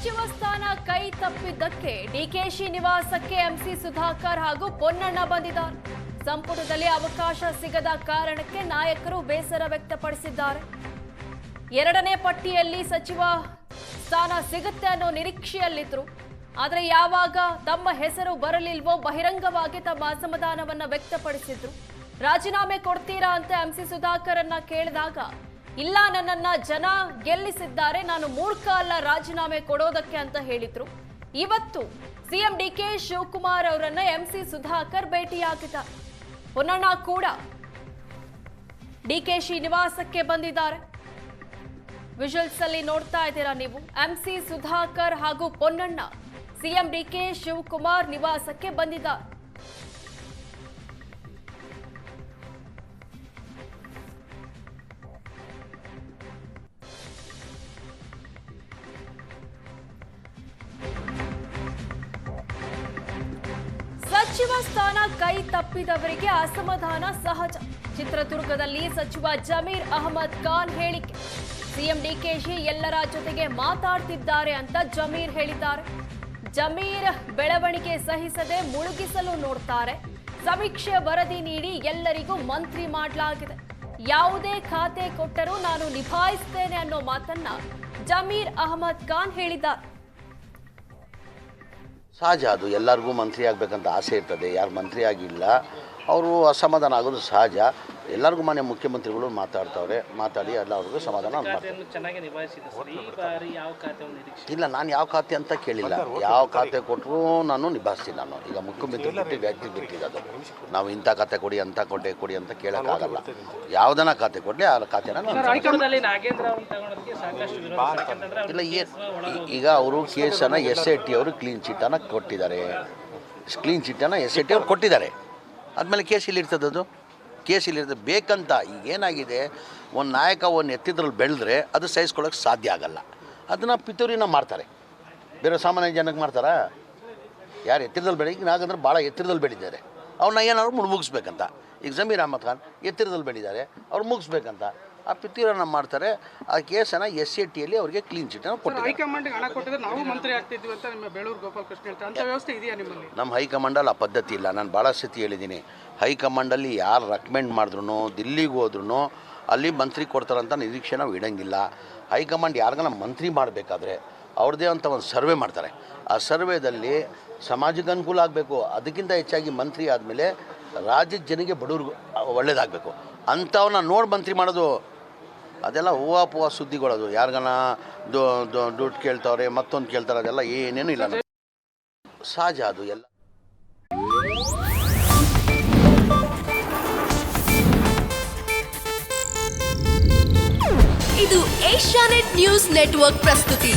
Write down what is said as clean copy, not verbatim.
ಸಚಿವ ಸ್ಥಾನ ಕೈ ತಪ್ಪಿದ್ದಕ್ಕೆ ಡಿಕೆಶಿ ನಿವಾಸಕ್ಕೆ ಎಂಸಿ ಸುಧಾಕರ್ ಹಾಗೂ ಪೊನ್ನಣ್ಣ ಬಂದಿದ್ದಾರೆ. ಸಂಪುಟದಲ್ಲಿ ಅವಕಾಶ ಸಿಗದ ಕಾರಣಕ್ಕೆ ನಾಯಕರು ಬೇಸರ ವ್ಯಕ್ತಪಡಿಸಿದ್ದಾರೆ. ಎರಡನೇ ಪಟ್ಟಿಯಲ್ಲಿ ಸಚಿವ ಸ್ಥಾನ ಸಿಗುತ್ತೆ ಅನ್ನೋ ನಿರೀಕ್ಷೆಯಲ್ಲಿದ್ರು. ಆದರೆ ಯಾವಾಗ ತಮ್ಮ ಹೆಸರು ಬರಲಿಲ್ವೋ ಬಹಿರಂಗವಾಗಿ ತಮ್ಮ ಅಸಮಾಧಾನವನ್ನ ವ್ಯಕ್ತಪಡಿಸಿದ್ರು. ರಾಜೀನಾಮೆ ಕೊಡ್ತೀರಾ ಅಂತ ಎಂಸಿ ಸುಧಾಕರ್ ಅನ್ನ ಕೇಳಿದಾಗ, ಇಲ್ಲ, ನನ್ನನ್ನ ಜನ ಗೆಲ್ಲಿಸಿದ್ದಾರೆ, ನಾನು ಮೂರ್ಖ ಅಲ್ಲ ರಾಜೀನಾಮೆ ಕೊಡೋದಕ್ಕೆ ಅಂತ ಹೇಳಿದ್ರು. ಇವತ್ತು ಸಿಎಂ ಡಿಕೆ ಶಿವಕುಮಾರ್ ಅವರನ್ನ ಎಂಸಿ ಸುಧಾಕರ್ ಭೇಟಿಯಾಗಿದ್ದಾರೆ. ಪೊನ್ನಣ್ಣ ಕೂಡ ಡಿಕೆಶಿ ನಿವಾಸಕ್ಕೆ ಬಂದಿದ್ದಾರೆ. ವಿಜುವಲ್ಸ್ ಅಲ್ಲಿ ನೋಡ್ತಾ ಇದ್ದೀರಾ ನೀವು. ಎಂಸಿ ಸುಧಾಕರ್ ಹಾಗೂ ಪೊನ್ನಣ್ಣ ಸಿಎಂ ಡಿಕೆ ಶಿವಕುಮಾರ್ ನಿವಾಸಕ್ಕೆ ಬಂದಿದ್ದಾರೆ. ಸಚಿವ ಸ್ಥಾನ ಕೈ ತಪ್ಪಿದವರಿಗೆ ಅಸಮಾಧಾನ ಸಹಜ. ಚಿತ್ರದುರ್ಗದಲ್ಲಿ ಸಚಿವ ಜಮೀರ್ ಅಹಮದ್ ಖಾನ್ ಹೇಳಿಕೆ. ಸಿಎಂ ಡಿಕೆಶಿ ಎಲ್ಲರ ಜೊತೆಗೆ ಮಾತಾಡ್ತಿದ್ದಾರೆ ಅಂತ ಜಮೀರ್ ಹೇಳಿದ್ದಾರೆ. ಜಮೀರ್ ಬೆಳವಣಿಗೆ ಸಹಿಸದೆ ಮುಳುಗಿಸಲು ನೋಡ್ತಾರೆ. ಸಮೀಕ್ಷೆ ವರದಿ ನೀಡಿ ಎಲ್ಲರಿಗೂ ಮಂತ್ರಿ ಮಾಡಲಾಗಿದೆ. ಯಾವುದೇ ಖಾತೆ ಕೊಟ್ಟರೂ ನಾನು ನಿಭಾಯಿಸ್ತೇನೆ ಅನ್ನೋ ಮಾತನ್ನ ಜಮೀರ್ ಅಹಮದ್ ಖಾನ್ ಹೇಳಿದ್ದಾರೆ. ಸಹಜ, ಅದು ಎಲ್ಲರಿಗೂ ಮಂತ್ರಿ ಆಗಬೇಕಂತ ಆಸೆ ಇರ್ತದೆ. ಯಾರು ಮಂತ್ರಿ ಆಗಿಲ್ಲ ಅವರು ಅಸಮಾಧಾನ ಆಗೋದು ಸಹಜ. ಎಲ್ಲರಿಗೂ ಮಾನ್ಯ ಮುಖ್ಯಮಂತ್ರಿಗಳು ಮಾತಾಡಿ ಎಲ್ಲರಿಗೂ ಸಮಾಧಾನ ಇಲ್ಲ. ನಾನು ಯಾವ ಖಾತೆ ಅಂತ ಕೇಳಿಲ್ಲ. ಯಾವ ಖಾತೆ ಕೊಟ್ಟರು ನಾನು ನಿಭಾಯಿಸ್ತೀನಿ. ನಾನು ಈಗ ಮುಖ್ಯಮಂತ್ರಿ ಬಿಟ್ಟು ವ್ಯಕ್ತಿ ಬಿಟ್ಟಿದ್ದು. ನಾವು ಇಂಥ ಖಾತೆ ಕೊಡಿ ಅಂತ ಕೊಡಿ ಅಂತ ಕೇಳೋಕ್ಕಾಗಲ್ಲ. ಯಾವುದನ್ನ ಖಾತೆ ಕೊಡಲಿ ಆ ಖಾತೆನ ಇಲ್ಲ. ಈಗ ಅವರು ಕೇಸನ್ನು SIT ಅವರು ಕ್ಲೀನ್ ಚಿಟ್ಟನ್ನು ಕೊಟ್ಟಿದ್ದಾರೆ. SIT ಅವ್ರು ಕೊಟ್ಟಿದ್ದಾರೆ. ಆದಮೇಲೆ ಕೇಸಿಲಿರ್ತದೆ. ಅದು ಕೇಸಿಲಿರ್ತದೆ ಬೇಕಂತ. ಈಗ ಏನಾಗಿದೆ, ಒಂದು ನಾಯಕ ಒಂದು ಎತ್ತಿದ್ರಲ್ಲಿ ಬೆಳೆದ್ರೆ ಅದು ಸಹಿಸ್ಕೊಳ್ಳೋಕೆ ಸಾಧ್ಯ ಆಗಲ್ಲ. ಅದನ್ನು ಪಿತೂರಿನ ಮಾಡ್ತಾರೆ. ಬೇರೆ ಸಾಮಾನ್ಯ ಜನಕ್ಕೆ ಮಾಡ್ತಾರಾ? ಯಾರು ಎತ್ತಿರದಲ್ಲಿ ಬೆಳಗ್ಗೆ ನಾಗಂದ್ರೆ ಭಾಳ ಎತ್ತಿರದಲ್ಲಿ ಬೆಳೆದಿದ್ದಾರೆ, ಅವ್ರನ್ನ ಏನಾದ್ರು ಮುಗಿಸ್ಬೇಕಂತ. ಈಗ ಜಮೀರ್ ಅಹಮದ್ ಖಾನ್ ಎತ್ತಿರದಲ್ಲಿ ಬೆಳೆದಿದ್ದಾರೆ, ಅವ್ರು ಮುಗಿಸ್ಬೇಕಂತ ಆ ಪಿತೂರನ್ನು ಮಾಡ್ತಾರೆ. ಆ ಕೇಸನ್ನು SIT ಯಲ್ಲಿ ಅವರಿಗೆ ಕ್ಲೀನ್ ಚಿಟ್ಟನ್ನು ಕೊಟ್ಟಿದ್ದಾರೆ. ಹೈಕಮಾಂಡ್ಗೆ ಹಣ ಕೊಟ್ಟಿದ್ರೆ ನಾವು ಮಂತ್ರಿ ಆಗ್ತಿದ್ವಿ ಅಂತ ನಿಮ್ಮ ಬೇಳೂರು ಗೋಪಾಲ್ ಕೃಷ್ಣ ಹೇಳ್ತಾರೆ. ಅಂತ ವ್ಯವಸ್ಥೆ ಇದೆಯಾ ನಿಮ್ಮಲ್ಲಿ? ನಮ್ಮ ಹೈಕಮಾಂಡಲ್ಲಿ ಆ ಪದ್ಧತಿ ಇಲ್ಲ. ನಾನು ಭಾಳ ಸತಿ ಹೇಳಿದ್ದೀನಿ, ಹೈಕಮಾಂಡಲ್ಲಿ ಯಾರು ರೆಕಮೆಂಡ್ ಮಾಡಿದ್ರು ದಿಲ್ಲಿಗೆ ಹೋದ್ರೂ ಅಲ್ಲಿ ಮಂತ್ರಿ ಕೊಡ್ತಾರಂತ ನಿರೀಕ್ಷೆ ನಾವು ಇಡೋಂಗಿಲ್ಲ. ಹೈಕಮಾಂಡ್ ಯಾರಿಗಾನ ಮಂತ್ರಿ ಮಾಡಬೇಕಾದ್ರೆ ಅವ್ರದ್ದೇ ಅಂತ ಒಂದು ಸರ್ವೆ ಮಾಡ್ತಾರೆ. ಆ ಸರ್ವೇದಲ್ಲಿ ಸಮಾಜಕ್ಕೆ ಅನುಕೂಲ ಆಗಬೇಕು. ಅದಕ್ಕಿಂತ ಹೆಚ್ಚಾಗಿ ಮಂತ್ರಿ ಆದಮೇಲೆ ರಾಜ್ಯದ ಜನಕ್ಕೆ ಬಡವ್ರಿಗೂ ಒಳ್ಳೇದಾಗಬೇಕು ಅಂಥವನ್ನ ನೋಡಿ ಮಂತ್ರಿ ಮಾಡೋದು. ಅದೆಲ್ಲ ಹೂವಾಪೂವ ಸುದ್ದಿಗಳದು. ಯಾರಿಗಾನ ದುಡ್ಡು ಕೇಳ್ತಾವ್ರೆ, ಮತ್ತೊಂದು ಕೇಳ್ತಾರೆ, ಅದೆಲ್ಲ ಏನೇನು ಇಲ್ಲ. ಸಹಜ ಅದು ಎಲ್ಲ. ಇದು ಏಷ್ಯಾನೆಟ್ ನ್ಯೂಸ್ ನೆಟ್ವರ್ಕ್ ಪ್ರಸ್ತುತಿ.